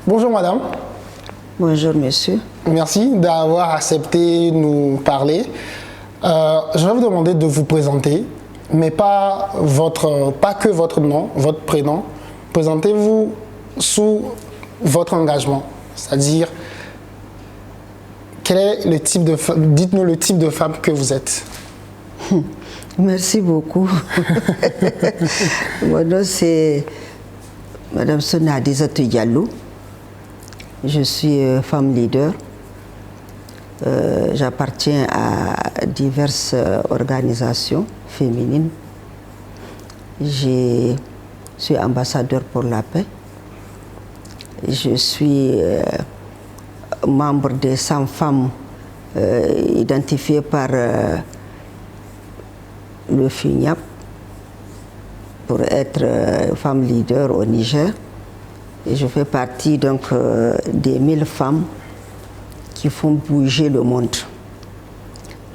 Bonjour madame. Bonjour monsieur. Merci d'avoir accepté de nous parler. Je vais vous demander de vous présenter, mais pas que votre nom, votre prénom. Présentez-vous sous votre engagement, c'est-à-dire quel est le type de dites-nous le type de femme que vous êtes. Merci beaucoup. Mon nom c'est Madame Sona Adisatu Diallo. Je suis femme leader. J'appartiens à diverses organisations féminines. Je suis ambassadeur pour la paix. Je suis membre des 100 femmes identifiées par le FINIAP pour être femme leader au Niger. Et je fais partie donc des 1000 femmes qui font bouger le monde.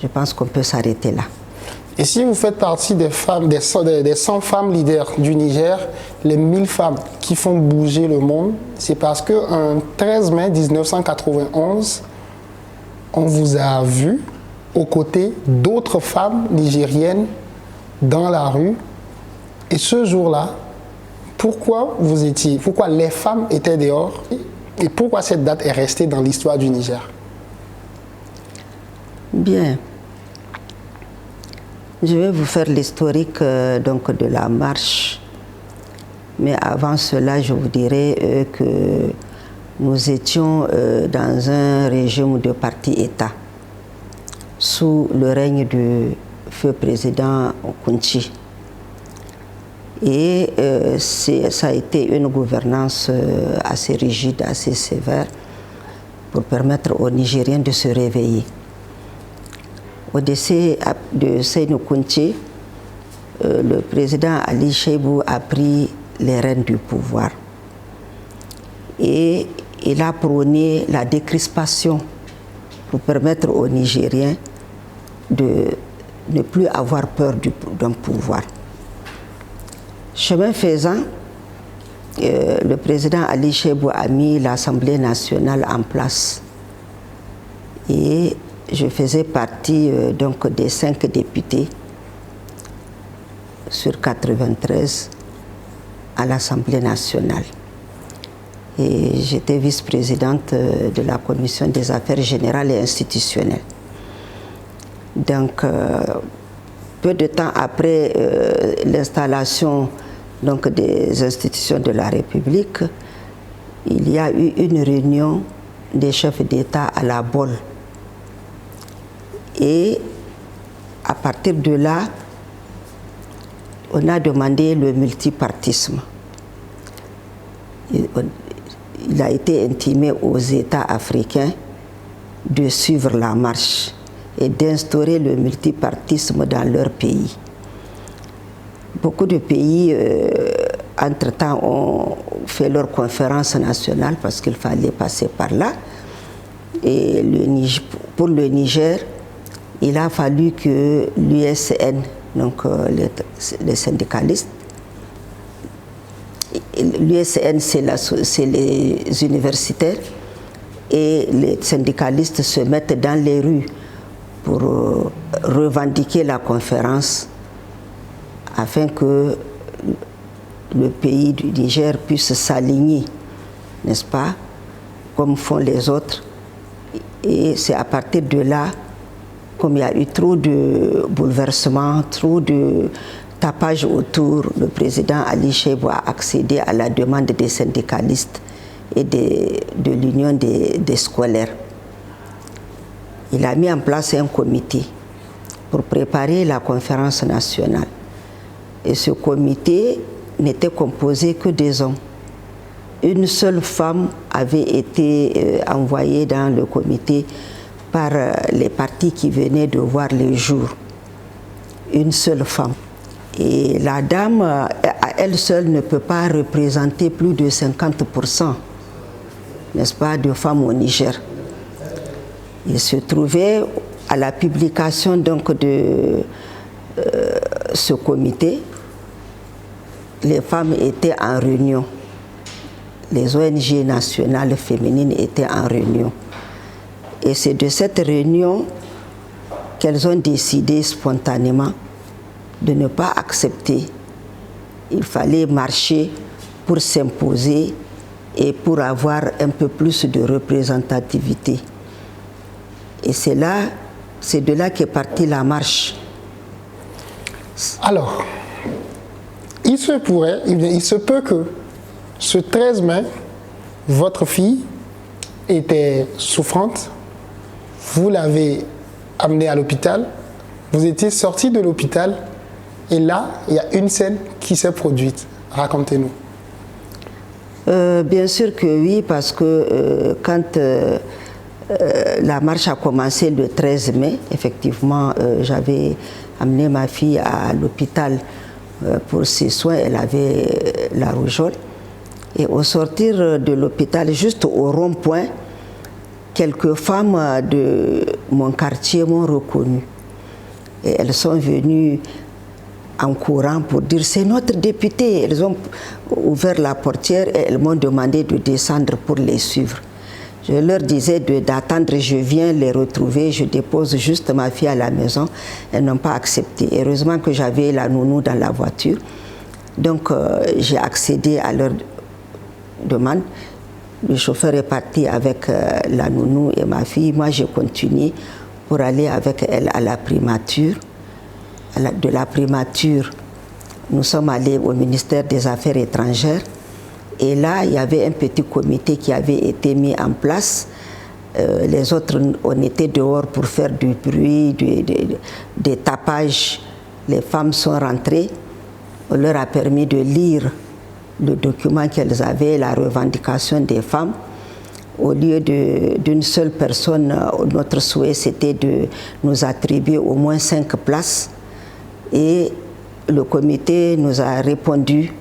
Je pense qu'on peut s'arrêter là. Et si vous faites partie des 100 femmes leaders du Niger, les 1000 femmes qui font bouger le monde, c'est parce qu'un 13 mai 1991, on vous a vu aux côtés d'autres femmes nigériennes dans la rue. Et ce jour-là, pourquoi les femmes étaient dehors et pourquoi cette date est restée dans l'histoire du Niger? Bien. Je vais vous faire l'historique donc de la marche. Mais avant cela, je vous dirais que nous étions dans un régime de parti-État sous le règne du feu président Kunchi. Et ça a été une gouvernance assez rigide, assez sévère pour permettre aux Nigériens de se réveiller. Au décès de Seynou Kunche, le président Ali Cheibou a pris les rênes du pouvoir. Et il a prôné la décrispation pour permettre aux Nigériens de ne plus avoir peur d'un pouvoir. Chemin faisant, le président Ali Cheibou a mis l'Assemblée nationale en place. Et je faisais partie donc des 5 députés sur 93 à l'Assemblée nationale. Et j'étais vice-présidente de la Commission des affaires générales et institutionnelles. Donc, peu de temps après l'installation donc, des institutions de la République, il y a eu une réunion des chefs d'État à la Bolle. Et à partir de là, on a demandé le multipartisme. Il a été intimé aux États africains de suivre la marche et d'instaurer le multipartisme dans leur pays. Beaucoup de pays, entre-temps, ont fait leur conférence nationale parce qu'il fallait passer par là. Et pour le Niger, il a fallu que l'USN, donc les syndicalistes, l'USN c'est les universitaires, et les syndicalistes se mettent dans les rues pour revendiquer la conférence afin que le pays du Niger puisse s'aligner, n'est-ce pas, comme font les autres. Et c'est à partir de là, comme il y a eu trop de bouleversements, trop de tapage autour, le président Ali Cheibou a accédé à la demande des syndicalistes et de l'union des scolaires. Il a mis en place un comité pour préparer la conférence nationale. Et ce comité n'était composé que des hommes. Une seule femme avait été envoyée dans le comité par les partis qui venaient de voir le jour. Une seule femme. Et la dame, à elle seule, ne peut pas représenter plus de 50%, n'est-ce pas, de femmes au Niger. Il se trouvait à la publication donc de ce comité, les femmes étaient en réunion. les ONG nationales féminines étaient en réunion. Et c'est de cette réunion qu'elles ont décidé spontanément de ne pas accepter. Il fallait marcher pour s'imposer et pour avoir un peu plus de représentativité. Et c'est de là qu'est partie la marche. Alors, il se peut que ce 13 mai, votre fille était souffrante, vous l'avez amenée à l'hôpital, vous étiez sorti de l'hôpital, et là, il y a une scène qui s'est produite. Racontez-nous. Bien sûr que oui, parce que quand la marche a commencé le 13 mai, effectivement, j'avais amené ma fille à l'hôpital pour ses soins. Elle avait la rougeole. Et au sortir de l'hôpital, juste au rond-point, quelques femmes de mon quartier m'ont reconnue. Et elles sont venues en courant pour dire « c'est notre député ». Elles ont ouvert la portière et elles m'ont demandé de descendre pour les suivre. Je leur disais d'attendre, je viens les retrouver, je dépose juste ma fille à la maison. Elles n'ont pas accepté. Heureusement que j'avais la nounou dans la voiture. Donc j'ai accédé à leur demande. Le chauffeur est parti avec la nounou et ma fille. Moi, j'ai continué pour aller avec elle à la primature. De la primature, nous sommes allés au ministère des Affaires étrangères. Et là, il y avait un petit comité qui avait été mis en place. Les autres, on était dehors pour faire du bruit, des tapages. Les femmes sont rentrées. On leur a permis de lire le document qu'elles avaient, la revendication des femmes. Au lieu d'une seule personne, notre souhait, c'était de nous attribuer au moins 5 places. Et le comité nous a répondu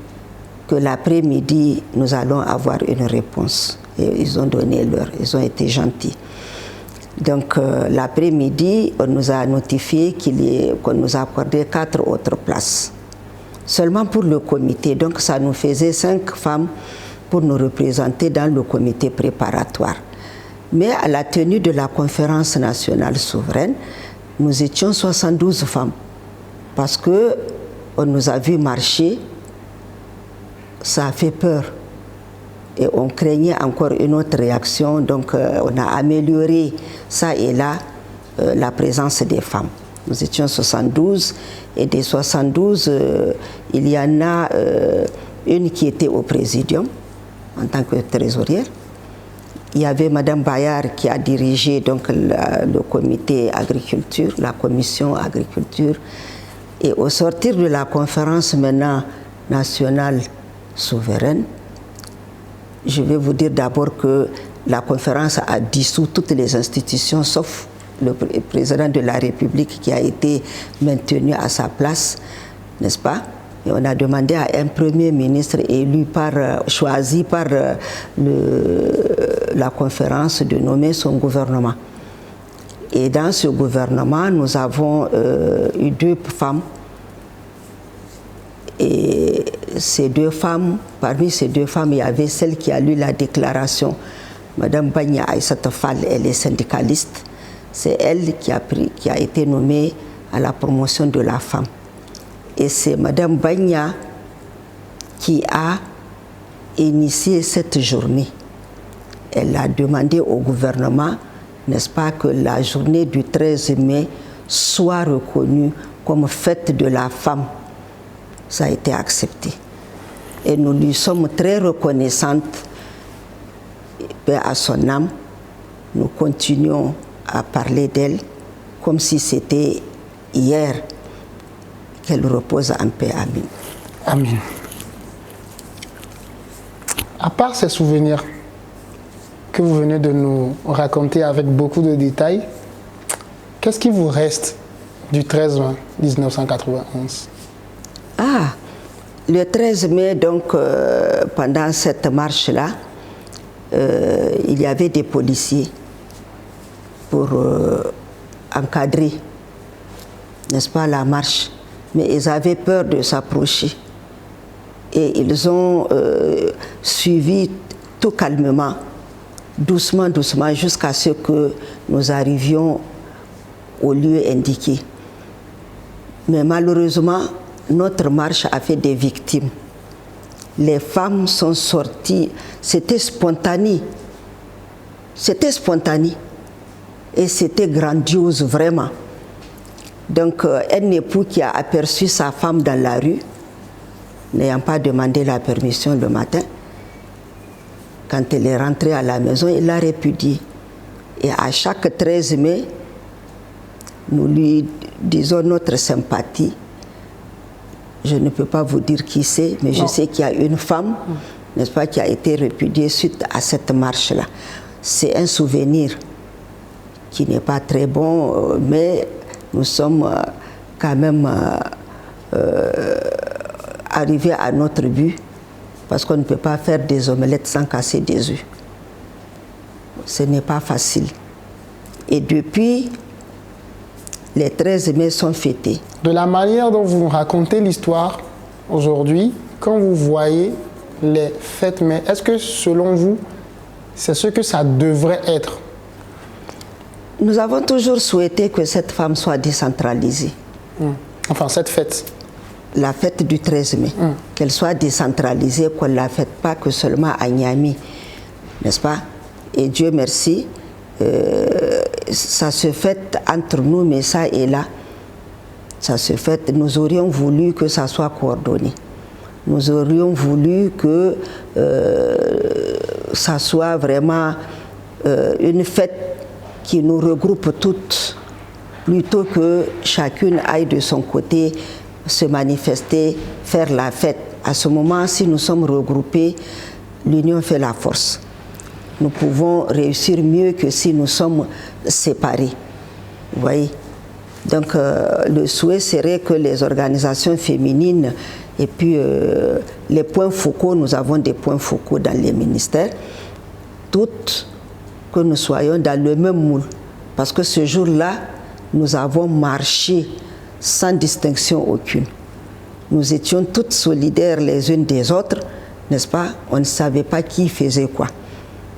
que l'après-midi, nous allons avoir une réponse. Et ils ont donné l'heure, ils ont été gentils. Donc l'après-midi, on nous a notifié qu'on nous a accordé 4 autres places. Seulement pour le comité. Donc ça nous faisait 5 femmes pour nous représenter dans le comité préparatoire. Mais à la tenue de la conférence nationale souveraine, nous étions 72 femmes. Parce qu'on nous a vu marcher, ça a fait peur. Et on craignait encore une autre réaction, donc on a amélioré ça et là la présence des femmes. Nous étions 72 et des 72, il y en a une qui était au présidium en tant que trésorière. Il y avait Madame Bayard qui a dirigé donc le comité agriculture, la commission agriculture. Et au sortir de la conférence maintenant nationale souveraine, je vais vous dire d'abord que la conférence a dissous toutes les institutions sauf le président de la République qui a été maintenu à sa place, n'est-ce pas? Et on a demandé à un premier ministre choisi par la conférence de nommer son gouvernement. Et dans ce gouvernement, nous avons eu 2 femmes. Et ces 2 femmes, parmi ces 2 femmes, il y avait celle qui a lu la déclaration. Madame Bagna Aïssata Fall, elle est syndicaliste. C'est elle qui a été nommée à la promotion de la femme. Et c'est Madame Bagna qui a initié cette journée. Elle a demandé au gouvernement, n'est-ce pas, que la journée du 13 mai soit reconnue comme fête de la femme. Ça a été accepté. Et nous lui sommes très reconnaissantes. Paix à son âme, nous continuons à parler d'elle comme si c'était hier. Qu'elle repose en paix. Amen. Amen. À part ces souvenirs que vous venez de nous raconter avec beaucoup de détails, qu'est-ce qui vous reste du 13 mai 1991? Le 13 mai, donc, pendant cette marche-là, il y avait des policiers pour encadrer, n'est-ce pas, la marche. Mais ils avaient peur de s'approcher. Et ils ont suivi tout calmement, doucement, doucement, jusqu'à ce que nous arrivions au lieu indiqué. Mais malheureusement, notre marche a fait des victimes. Les femmes sont sorties, c'était spontané. C'était spontané. Et c'était grandiose, vraiment. Donc, un époux qui a aperçu sa femme dans la rue, n'ayant pas demandé la permission le matin, quand elle est rentrée à la maison, il l'a répudiée. Et à chaque 13 mai, nous lui disons notre sympathie. Je ne peux pas vous dire qui c'est, mais je sais qu'il y a une femme, n'est-ce pas, qui a été répudiée suite à cette marche-là. C'est un souvenir qui n'est pas très bon, mais nous sommes quand même arrivés à notre but, parce qu'on ne peut pas faire des omelettes sans casser des œufs. Ce n'est pas facile. Et depuis, les 13 mai sont fêtés. De la manière dont vous racontez l'histoire aujourd'hui, quand vous voyez les fêtes mai, est-ce que selon vous, c'est ce que ça devrait être? Nous avons toujours souhaité que cette femme soit décentralisée. Enfin, cette fête. La fête du 13 mai, qu'elle soit décentralisée, qu'on ne la fête pas que seulement à Niamey, n'est-ce pas? Et Dieu merci, ça se fait entre nous, mais ça et là, ça se fait. Nous aurions voulu que ça soit coordonné. Nous aurions voulu que ça soit vraiment une fête qui nous regroupe toutes, plutôt que chacune aille de son côté se manifester, faire la fête. À ce moment, si nous sommes regroupés, l'union fait la force. Nous pouvons réussir mieux que si nous sommes séparés. Vous voyez? Donc, le souhait serait que les organisations féminines et puis les points focaux, nous avons des points focaux dans les ministères, toutes, que nous soyons dans le même moule. Parce que ce jour-là, nous avons marché sans distinction aucune. Nous étions toutes solidaires les unes des autres, n'est-ce pas? On ne savait pas qui faisait quoi.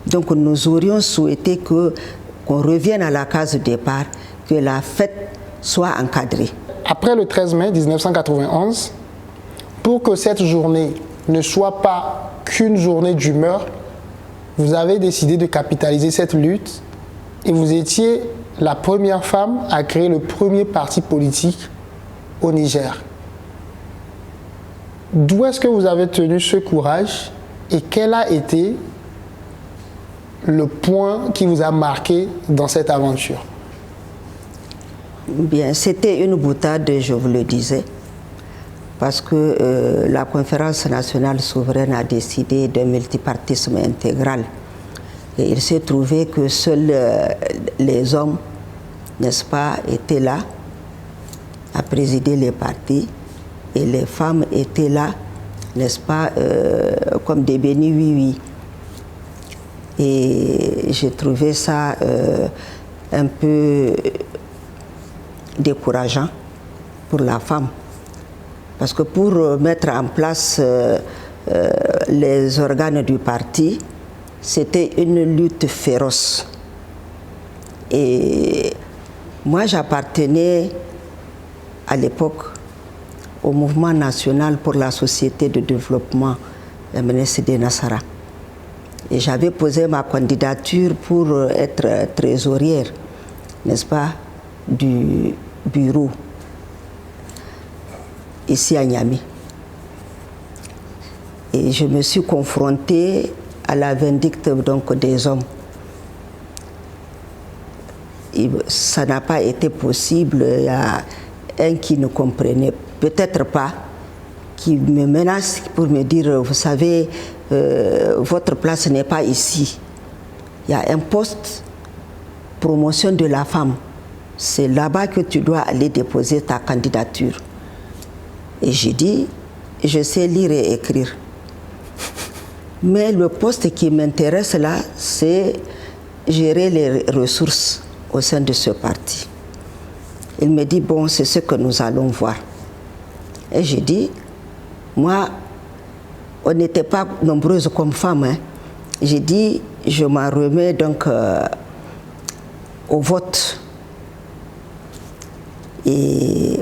Donc nous aurions souhaité qu'on revienne à la case de départ, que la fête soit encadrée. Après le 13 mai 1991, pour que cette journée ne soit pas qu'une journée d'humeur, vous avez décidé de capitaliser cette lutte et vous étiez la première femme à créer le premier parti politique au Niger. D'où est-ce que vous avez tenu ce courage et quel a été le point qui vous a marqué dans cette aventure? Bien, c'était une boutade, je vous le disais, parce que la conférence nationale souveraine a décidé d'un multipartisme intégral. Et il s'est trouvé que seuls les hommes, n'est-ce pas, étaient là à présider les partis et les femmes étaient là, n'est-ce pas, comme des bénis oui-oui. Et j'ai trouvé ça un peu décourageant pour la femme. Parce que pour mettre en place les organes du parti, c'était une lutte féroce. Et moi, j'appartenais à l'époque au mouvement national pour la société de développement, MNSD Nassara. Et j'avais posé ma candidature pour être trésorière, n'est-ce pas, du bureau ici à Niamey. Et je me suis confrontée à la vindicte donc des hommes. Et ça n'a pas été possible. Il y a un qui ne comprenait peut-être pas, qui me menace pour me dire, vous savez, votre place n'est pas ici. Il y a un poste promotion de la femme. C'est là-bas que tu dois aller déposer ta candidature. Et j'ai dit, je sais lire et écrire. Mais le poste qui m'intéresse là, c'est gérer les ressources au sein de ce parti. Il me dit, bon, c'est ce que nous allons voir. Et j'ai dit, moi, on n'était pas nombreuses comme femmes, hein. J'ai dit, je m'en remets donc au vote. Et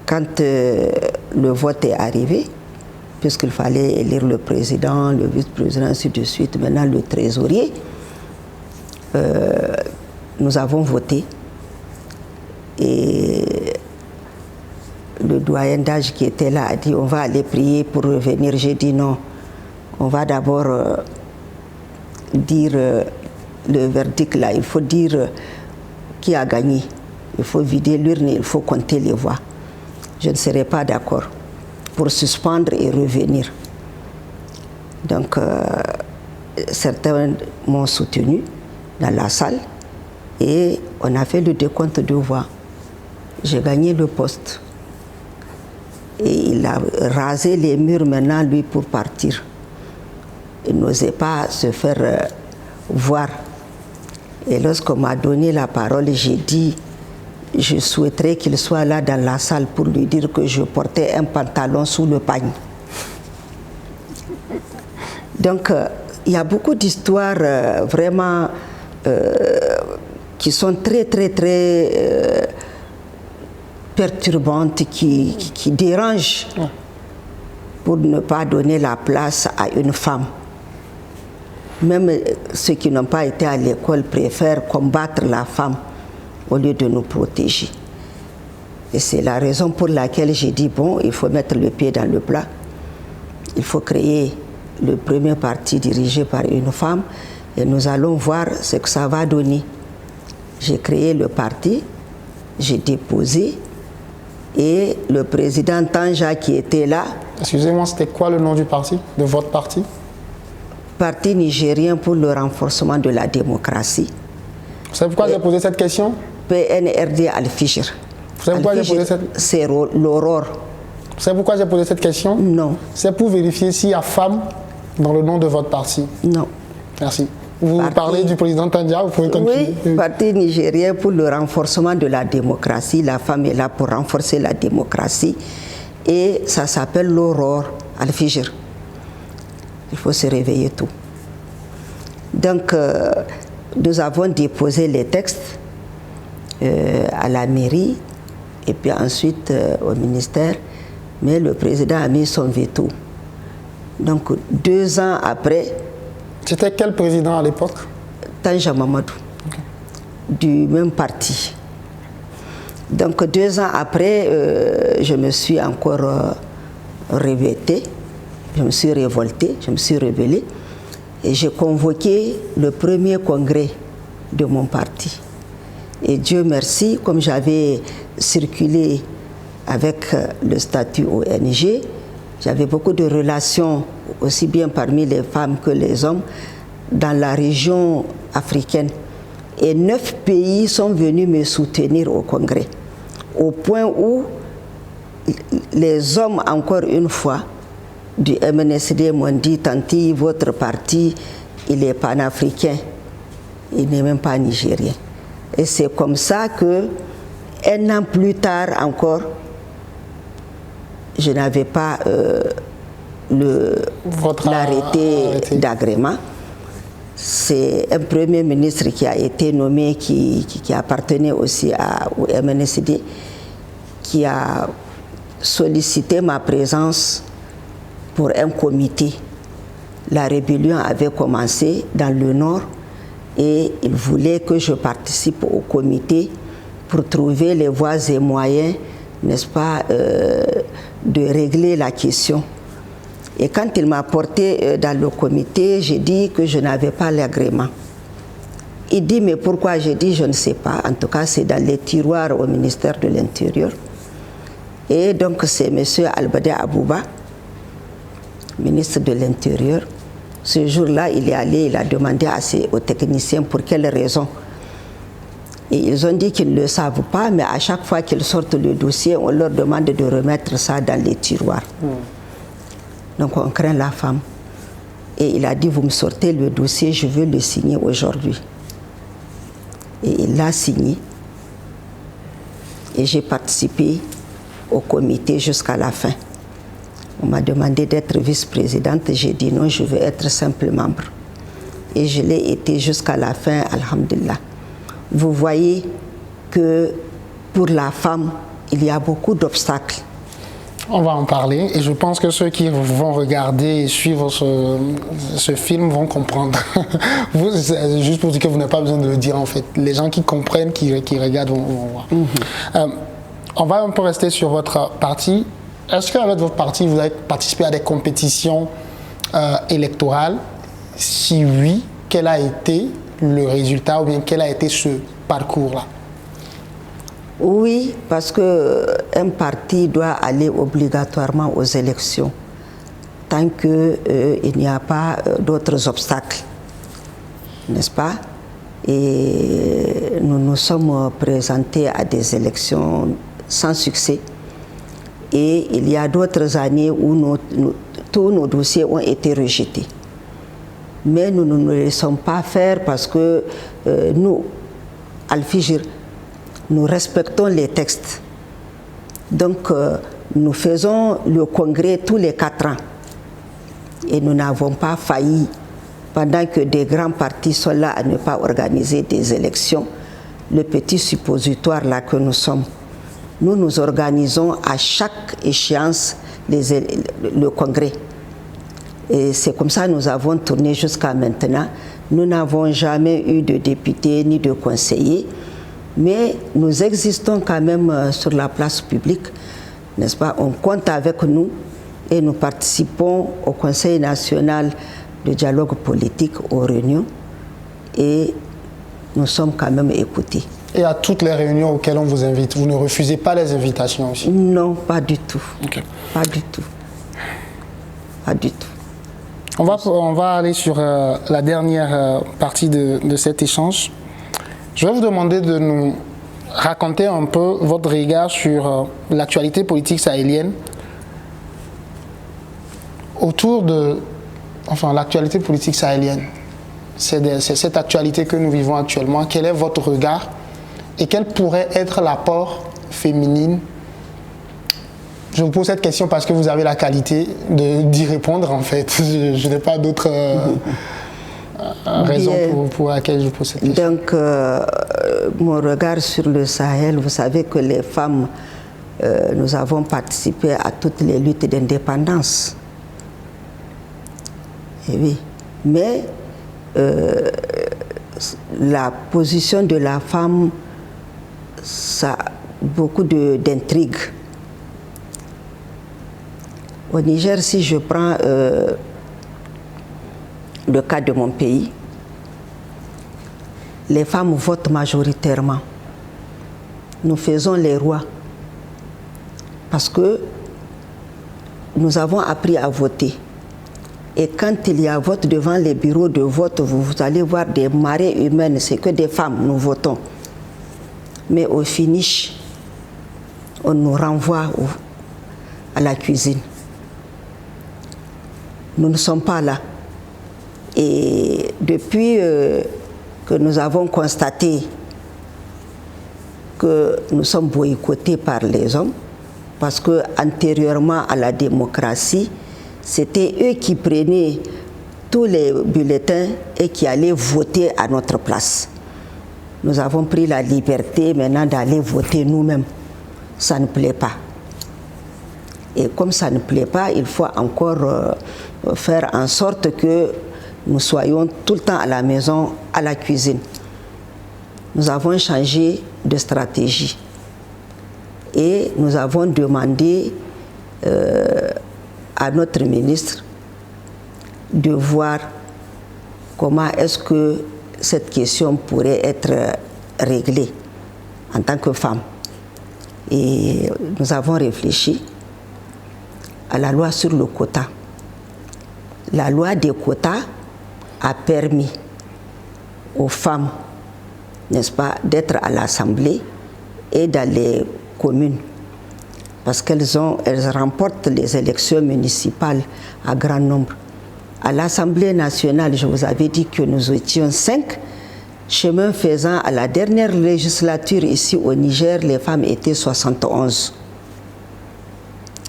quand le vote est arrivé, puisqu'il fallait élire le président, le vice-président, ainsi de suite, maintenant le trésorier, nous avons voté. Et le doyen d'âge qui était là a dit, on va aller prier pour revenir. J'ai dit non, on va d'abord dire le verdict là, il faut dire qui a gagné. Il faut vider l'urne, il faut compter les voix. Je ne serai pas d'accord pour suspendre et revenir. Donc, certains m'ont soutenu dans la salle et on a fait le décompte de voix. J'ai gagné le poste. Et il a rasé les murs maintenant, lui, pour partir. Il n'osait pas se faire voir. Et lorsqu'on m'a donné la parole, j'ai dit, je souhaiterais qu'il soit là dans la salle pour lui dire que je portais un pantalon sous le pagne. Donc, il y a beaucoup d'histoires vraiment qui sont très, très, très perturbantes, qui dérangent pour ne pas donner la place à une femme. Même ceux qui n'ont pas été à l'école préfèrent combattre la femme au lieu de nous protéger. Et c'est la raison pour laquelle j'ai dit, bon, il faut mettre le pied dans le plat. Il faut créer le premier parti dirigé par une femme et nous allons voir ce que ça va donner. J'ai créé le parti, j'ai déposé et le président Tanja qui était là... Excusez-moi, c'était quoi le nom du parti, de votre parti? Parti nigérien pour le renforcement de la démocratie. Vous savez pourquoi j'ai posé cette question? PNRD Al-Fijr. Vous savez pourquoi j'ai posé cette... C'est l'aurore. Vous savez pourquoi j'ai posé cette question? Non. C'est pour vérifier s'il y a femme dans le nom de votre parti. Non. Merci. Vous parlez du président Tandja, vous pouvez continuer. Oui, parti nigérien pour le renforcement de la démocratie. La femme est là pour renforcer la démocratie. Et ça s'appelle l'aurore Al-Fijr. Il faut se réveiller tôt. Donc, nous avons déposé les textes à la mairie et puis ensuite au ministère, mais le président a mis son veto. Donc 2 ans après... C'était quel président à l'époque? Tanja Mamadou, du même parti. Donc 2 ans après, je me suis encore révoltée, je me suis révoltée, je me suis rebellée et j'ai convoqué le premier congrès de mon parti. Et Dieu merci, comme j'avais circulé avec le statut ONG, j'avais beaucoup de relations, aussi bien parmi les femmes que les hommes, dans la région africaine. Et 9 pays sont venus me soutenir au congrès, au point où les hommes, encore une fois, du MNSD m'ont dit, Tanti, votre parti, il est panafricain, il n'est même pas nigérien. Et c'est comme ça que, 1 an plus tard encore, je n'avais pas l'arrêté d'agrément. C'est un premier ministre qui a été nommé, qui appartenait aussi au MNSD, qui a sollicité ma présence pour un comité. La rébellion avait commencé dans le nord et il voulait que je participe au comité pour trouver les voies et moyens, n'est-ce pas, de régler la question. Et quand il m'a porté dans le comité, j'ai dit que je n'avais pas l'agrément. Il dit, mais pourquoi? J'ai dit, je ne sais pas. En tout cas, c'est dans les tiroirs au ministère de l'Intérieur. Et donc, c'est M. Albade Abouba, ministre de l'Intérieur. Ce jour-là, il est allé, il a demandé aux techniciens pour quelles raisons. Et ils ont dit qu'ils ne le savent pas, mais à chaque fois qu'ils sortent le dossier, on leur demande de remettre ça dans les tiroirs. Donc on craint la femme. Et il a dit, vous me sortez le dossier, je veux le signer aujourd'hui. Et il l'a signé. Et j'ai participé au comité jusqu'à la fin. On m'a demandé d'être vice-présidente. J'ai dit non, je veux être simple membre. et je l'ai été jusqu'à la fin, alhamdulillah. Vous voyez que pour la femme, il y a beaucoup d'obstacles. On va en parler et je pense que ceux qui vont regarder et suivre ce film vont comprendre. Juste pour dire que vous n'avez pas besoin de le dire en fait. Les gens qui comprennent, qui regardent vont voir. On va un peu rester sur votre parti. Est-ce qu'avec votre parti, vous avez participé à des compétitions électorales? Si oui, quel a été le résultat ou bien quel a été ce parcours-là? Oui, parce qu'un parti doit aller obligatoirement aux élections tant qu'il n'y a pas d'autres obstacles, n'est-ce pas? Et nous nous sommes présentés à des élections sans succès. Et il y a d'autres années où tous nos dossiers ont été rejetés. Mais nous ne nous laissons pas faire parce que nous, Al-Fijr, nous respectons les textes. Donc, nous faisons le congrès tous les 4 ans. Et nous n'avons pas failli, pendant que des grands partis sont là à ne pas organiser des élections, le petit suppositoire là que nous sommes. Nous nous organisons à chaque échéance le congrès. Et c'est comme ça que nous avons tourné jusqu'à maintenant. Nous n'avons jamais eu de députés ni de conseillers. Mais nous existons quand même sur la place publique, n'est-ce pas? On compte avec nous et nous participons au Conseil national de dialogue politique, aux réunions, et nous sommes quand même écoutés. Et à toutes les réunions auxquelles on vous invite, vous ne refusez pas les invitations aussi? Non, pas du tout. Okay. Pas du tout. Pas du tout. On va aller sur la dernière partie de cet échange. Je vais vous demander de nous raconter un peu votre regard sur l'actualité politique sahélienne autour de, l'actualité politique sahélienne. C'est cette actualité que nous vivons actuellement. Quel est votre regard et quel pourrait être l'apport féminine? Je vous pose cette question parce que vous avez la qualité d'y répondre en fait. Je n'ai pas d'autre raison pour laquelle je pose cette question. Donc, mon regard sur le Sahel, vous savez que les femmes, nous avons participé à toutes les luttes d'indépendance. Et oui, mais la position de la femme, ça a beaucoup d'intrigues. Au Niger, si je prends le cas de mon pays, les femmes votent majoritairement. Nous faisons les rois parce que nous avons appris à voter. Et quand il y a vote devant les bureaux de vote, vous allez voir des marées humaines, c'est que des femmes, nous votons. Mais au finish, on nous renvoie à la cuisine. Nous ne sommes pas là. Et depuis que nous avons constaté que nous sommes boycottés par les hommes, parce que antérieurement à la démocratie, c'était eux qui prenaient tous les bulletins et qui allaient voter à notre place. Nous avons pris la liberté maintenant d'aller voter nous-mêmes. Ça ne plaît pas. Et comme ça ne plaît pas, il faut encore faire en sorte que nous soyons tout le temps à la maison, à la cuisine. Nous avons changé de stratégie. Et nous avons demandé à notre ministre de voir comment est-ce que cette question pourrait être réglée en tant que femme. Et nous avons réfléchi à la loi sur le quota. La loi des quotas a permis aux femmes, n'est-ce pas, d'être à l'Assemblée et dans les communes, parce qu'elles remportent les élections municipales à grand nombre. À l'Assemblée nationale, je vous avais dit que nous étions 5. Chemin faisant, à la dernière législature ici au Niger, les femmes étaient 71.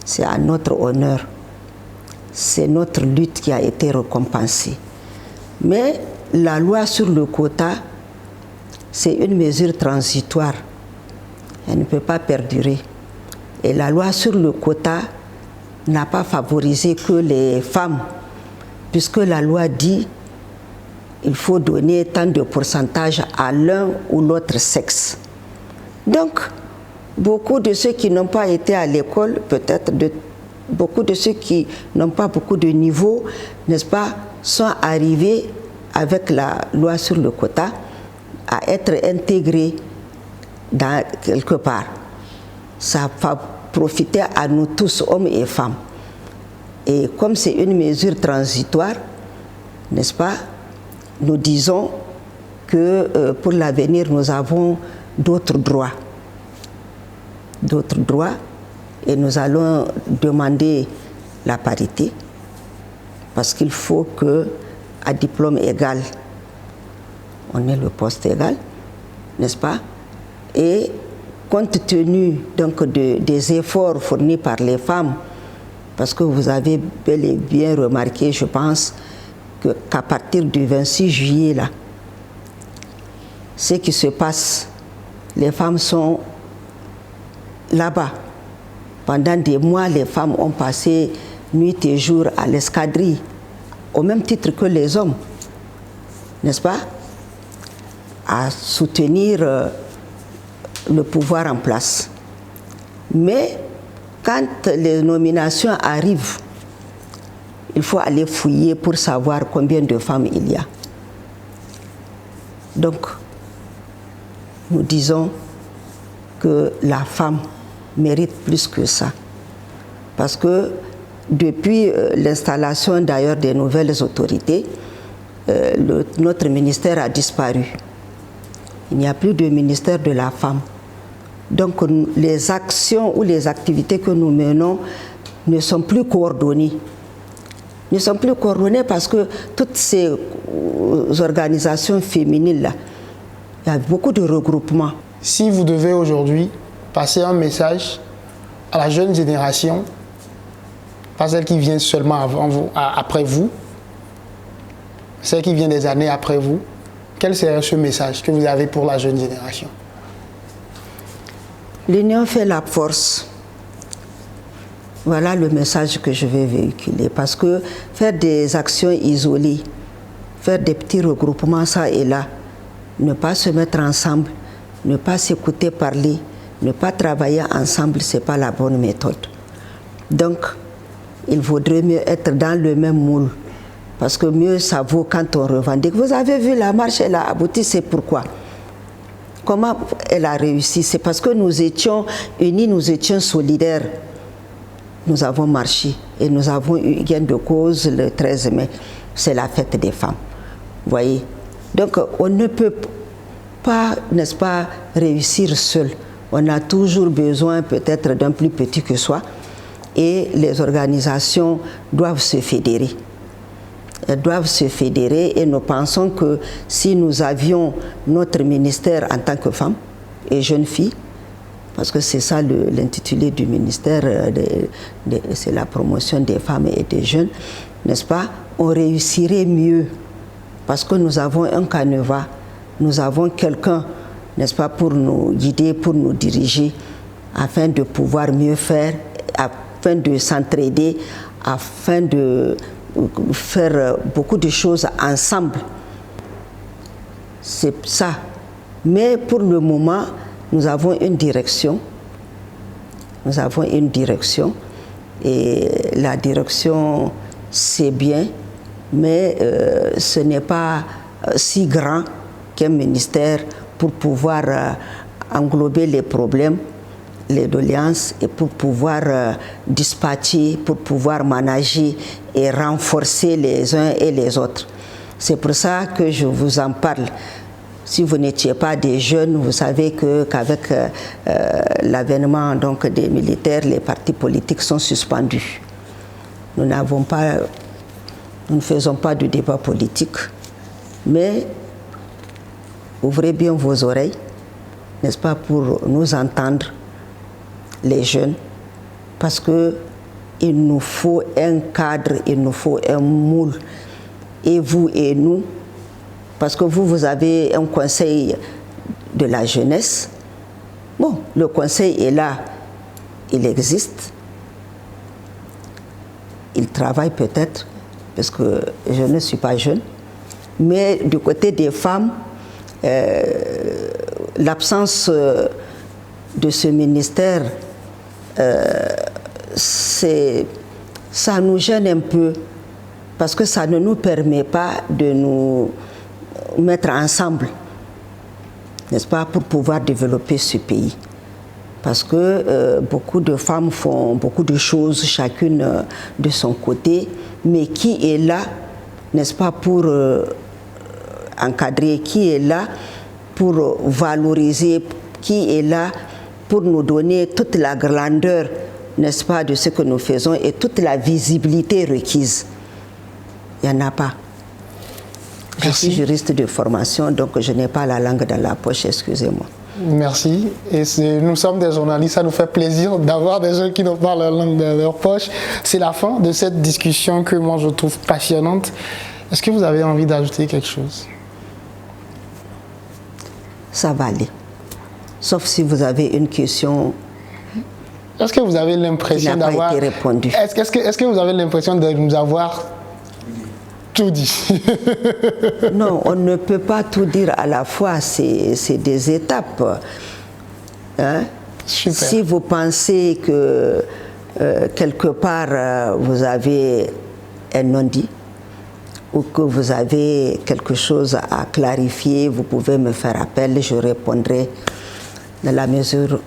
C'est à notre honneur. C'est notre lutte qui a été récompensée. Mais la loi sur le quota, c'est une mesure transitoire. Elle ne peut pas perdurer. Et la loi sur le quota n'a pas favorisé que les femmes, puisque la loi dit qu'il faut donner tant de pourcentage à l'un ou l'autre sexe. Donc, beaucoup de ceux qui n'ont pas été à l'école, peut-être beaucoup de ceux qui n'ont pas beaucoup de niveau, n'est-ce pas, sont arrivés avec la loi sur le quota à être intégrés dans quelque part. Ça va profiter à nous tous, hommes et femmes. Et comme c'est une mesure transitoire, n'est-ce pas, nous disons que pour l'avenir, nous avons d'autres droits. D'autres droits, et nous allons demander la parité, parce qu'il faut qu'à diplôme égal, on ait le poste égal, n'est-ce pas? Et compte tenu donc des efforts fournis par les femmes, parce que vous avez bel et bien remarqué, je pense, qu'à partir du 26 juillet, là, ce qui se passe, les femmes sont là-bas. Pendant des mois, les femmes ont passé nuit et jour à l'escadrille, au même titre que les hommes, n'est-ce pas? À soutenir le pouvoir en place. Mais quand les nominations arrivent, il faut aller fouiller pour savoir combien de femmes il y a. Donc, nous disons que la femme mérite plus que ça. Parce que depuis l'installation d'ailleurs des nouvelles autorités, notre ministère a disparu. Il n'y a plus de ministère de la femme. Donc les actions ou les activités que nous menons ne sont plus coordonnées. Ne sont plus coordonnées parce que toutes ces organisations féminines-là, il y a beaucoup de regroupements. Si vous devez aujourd'hui passer un message à la jeune génération, pas celle qui vient seulement avant vous, après vous, celle qui vient des années après vous, quel serait ce message que vous avez pour la jeune génération? L'union fait la force. Voilà le message que je vais véhiculer. Parce que faire des actions isolées, faire des petits regroupements ça et là, ne pas se mettre ensemble, ne pas s'écouter parler, ne pas travailler ensemble, ce n'est pas la bonne méthode. Donc, il vaudrait mieux être dans le même moule. Parce que mieux ça vaut quand on revendique. Vous avez vu la marche, elle a abouti, c'est pourquoi. Comment elle a réussi? C'est parce que nous étions unis, nous étions solidaires. Nous avons marché et nous avons eu gain de cause le 13 mai. C'est la fête des femmes. Vous voyez? Donc on ne peut pas, n'est-ce pas, réussir seul. On a toujours besoin peut-être d'un plus petit que soi. Et les organisations doivent se fédérer. Elles doivent se fédérer et nous pensons que si nous avions notre ministère en tant que femmes et jeunes filles, parce que c'est ça l'intitulé du ministère, c'est la promotion des femmes et des jeunes, n'est-ce pas, on réussirait mieux parce que nous avons un canevas, nous avons quelqu'un, n'est-ce pas, pour nous guider, pour nous diriger, afin de pouvoir mieux faire, afin de s'entraider, afin de faire beaucoup de choses ensemble. C'est ça. Mais pour le moment, nous avons une direction. Nous avons une direction. Et la direction, c'est bien, mais ce n'est pas si grand qu'un ministère pour pouvoir englober les problèmes, les doléances et pour pouvoir dispatcher, pour pouvoir manager et renforcer les uns et les autres. C'est pour ça que je vous en parle. Si vous n'étiez pas des jeunes, vous savez qu'avec l'avènement donc des militaires, les partis politiques sont suspendus. Nous ne faisons pas de débat politique, mais ouvrez bien vos oreilles, n'est-ce pas, pour nous entendre, les jeunes, parce que il nous faut un cadre, il nous faut un moule. Et vous et nous, Parce que vous avez un conseil de la jeunesse. Bon, le conseil est là, il existe. Il travaille peut-être, parce que je ne suis pas jeune. Mais du côté des femmes, l'absence de ce ministère, ça nous gêne un peu, parce que ça ne nous permet pas de nous mettre ensemble, n'est-ce pas, pour pouvoir développer ce pays. Parce que beaucoup de femmes font beaucoup de choses, chacune de son côté, mais qui est là, n'est-ce pas, pour encadrer, qui est là pour valoriser, qui est là pour nous donner toute la grandeur, n'est-ce pas, de ce que nous faisons et toute la visibilité requise. Il n'y en a pas. Je suis juriste de formation, donc je n'ai pas la langue dans la poche, excusez-moi. Merci. Et nous sommes des journalistes, ça nous fait plaisir d'avoir des gens qui nous parlent la langue dans leur poche. C'est la fin de cette discussion que moi je trouve passionnante. Est-ce que vous avez envie d'ajouter quelque chose? Ça va aller. Sauf si vous avez une question. Est-ce que vous avez l'impression d'avoir... Est-ce que vous avez l'impression de nous avoir tout dit? Non, on ne peut pas tout dire à la fois, c'est des étapes. Hein? Si vous pensez que quelque part vous avez un non-dit ou que vous avez quelque chose à clarifier, vous pouvez me faire appel, je répondrai dans la mesure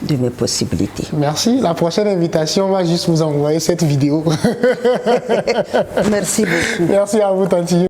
de mes possibilités. Merci. La prochaine invitation, on va juste vous envoyer cette vidéo. Merci beaucoup. Merci à vous, Tanti.